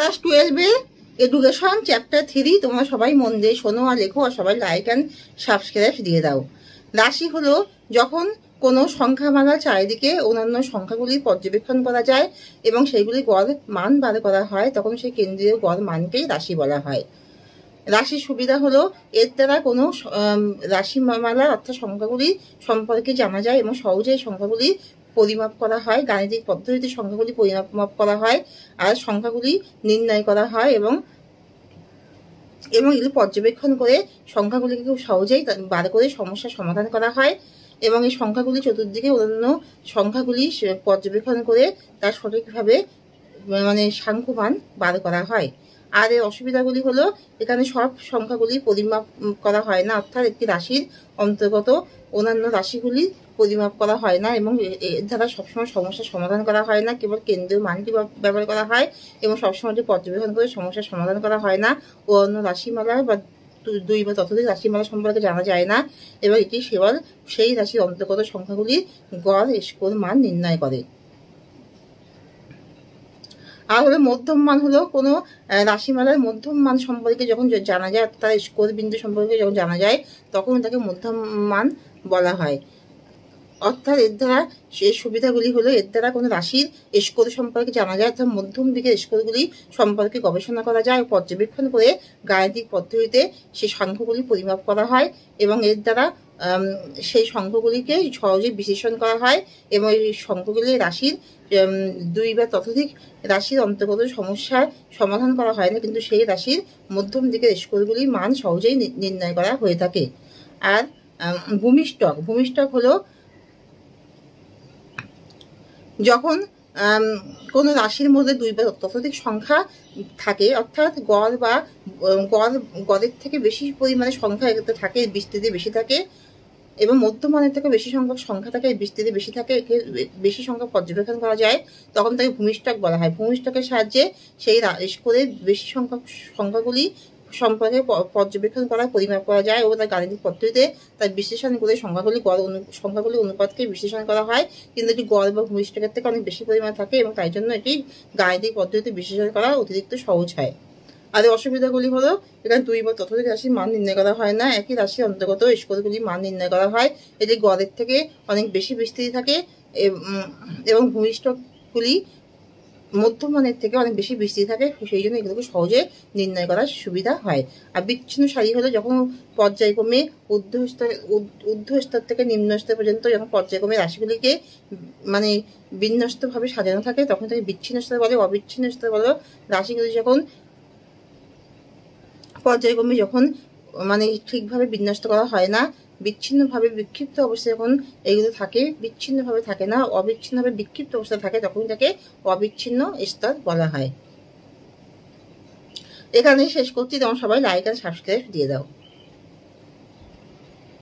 Class 12-এর education chapter 3 তোমরা সবাই মন দিয়ে শোনো আর লেখো, আর সবাই লাইক অ্যান্ড সাবস্ক্রাইব দিয়ে দাও। রাশি হলো যখন কোনো সংখ্যামালার চারিদিকে অন্যান্য সংখ্যাগুলি পর্যবেক্ষণ করা যায় এবং সেইগুলি গড় মান বার করা হয়, তখন সেই কেন্দ্রীয় গড় মানকেই রাশি বলা হয়। রাশির সুবিধা হলো এর দ্বারা কোনো রাশিমালা অর্থাৎ সংখ্যাগুলি সম্পর্কে জানা যায় এবং সহজেই সংখ্যাগুলি পরিমাপ করা হয়। গাণিতিক পদ্ধতিতে সংখ্যাগুলি পরিমাপ করা হয় আর সংখ্যাগুলি নির্ণয় করা হয় এবং এগুলি পর্যবেক্ষণ করে সংখ্যাগুলিকে খুব সহজেই বার করে সমস্যার সমাধান করা হয় এবং এই সংখ্যাগুলি চতুর্দিকে অন্যান্য সংখ্যাগুলি পর্যবেক্ষণ করে তার সঠিকভাবে সাংখ্যমান বার করা হয়। আর এর অসুবিধাগুলি হলো এখানে সব সংখ্যাগুলি পরিমাপ করা হয় না, অর্থাৎ একটি রাশির অন্তর্গত অন্যান্য রাশিগুলি পরিমাপ করা হয় না এবং এর দ্বারা সবসময় সমস্যার সমাধান করা হয় না, কেবল কেন্দ্রীয় মানটি ব্যবহার করা হয় এবং সবসময় পর্যবেক্ষণ করে সমস্যার সমাধান করা হয় না। ও অন্য রাশিমালা বা দুই বা ততোধিক রাশিমালা সম্পর্কে জানা যায় না এবং এটি কেবল সেই রাশির অন্তর্গত সংখ্যাগুলির গড় স্কোর মান নির্ণয় করে। আর হলো মধ্যম মান হলো কোনো রাশিমালার মধ্যম মান সম্পর্কে যখন জানা যায়, তার স্কোর বিন্দু সম্পর্কে যখন জানা যায় তখন তাকে মধ্যম মান বলা হয়। অর্থাৎ এর দ্বারা সেই সুবিধাগুলি হলো এর দ্বারা কোনো রাশির স্কোর সম্পর্কে জানা যায়, অর্থাৎ মধ্যম দিকের স্কোরগুলি সম্পর্কে গবেষণা করা যায় ও পর্যবেক্ষণ করে গাণিতিক পদ্ধতিতে সেই সংখ্যাগুলি পরিমাপ করা হয় এবং এর দ্বারা সেই সংখ্যাগুলিকে সহজে বিশ্লেষণ করা হয় এবং এই সংখ্যাগুলি রাশির দুই বা ততোধিক রাশির অন্তর্গত সমস্যার সমাধান করা হয় না, কিন্তু সেই রাশির মধ্যম দিকের স্কোরগুলির মান সহজেই নির্ণয় করা হয়ে থাকে। আর ভূমিষ্ঠক হলো যখন কোনো রাশির মধ্যে দুই বা ততোধিক সংখ্যা থাকে, অর্থাৎ গড়ের থেকে বেশি পরিমাণে সংখ্যা এক্ষেত্রে থাকে, বিস্তৃতি বেশি থাকে এবং মধ্যমানের থেকে বেশি সংখ্যক সংখ্যা থাকে, বিস্তৃতি বেশি থাকে, বেশি সংখ্যা পর্যবেক্ষণ করা যায়, তখন তাকে ভূমিষ্ঠক বলা হয়। ভূমিষ্ঠকের সাহায্যে সেই স্কোরের বেশি সংখ্যক সংখ্যাগুলি সম্পর্কে পর্যবেক্ষণ করা পরিমাপ করা যায় ও তার গাণিতিক পদ্ধতিতে তার বিশ্লেষণ করে সংখ্যাগুলি অনুপাতকে বিশ্লেষণ করা হয়, কিন্তু এটি গড় বা ভূমিষ্ঠকের থেকে অনেক বেশি পরিমাণ থাকে এবং তাই জন্য এটি গাণিতিক পদ্ধতিতে বিশ্লেষণ করা অতিরিক্ত সহজ হয়। আর এই অসুবিধাগুলি হলো এখানে দুই বা ততোধিক রাশির মান নির্ণয় করা হয় না, একই রাশির অন্তর্গত স্কোরগুলি মান নির্ণয় করা হয়, এটি গড়ের থেকে অনেক বেশি বিস্তৃতি থাকে এবং ভূমিষ্ঠকগুলি মধ্যমানের থেকে অনেক বেশি বিস্তৃতি থাকে, সেই জন্য এগুলোকে সহজে নির্ণয় করার সুবিধা হয়। আর বিচ্ছিন্ন সারি হলো যখন পর্যায়ক্রমে ঊর্ধ্ব স্তর থেকে নিম্ন স্তর পর্যন্ত যখন পর্যায়ক্রমে রাশিগুলিকে বিন্যস্তভাবে সাজানো থাকে তখন তাকে বিচ্ছিন্ন স্তর বলে। অবিচ্ছিন্ন স্তর বলে রাশিগুলি যখন পর্যায়ক্রমে যখন ঠিকভাবে বিন্যস্ত করা হয় না, বিচ্ছিন্নভাবে বিক্ষিপ্ত অবস্থায় যখন এগুলো থাকে, বিচ্ছিন্নভাবে থাকে না, অবিচ্ছিন্নভাবে বিক্ষিপ্ত অবস্থায় থাকে, তখন তাকে অবিচ্ছিন্ন স্তর বলা হয়। এখানে শেষ করছি, তোমরা সবাই লাইক আর সাবস্ক্রাইব দিয়ে দাও।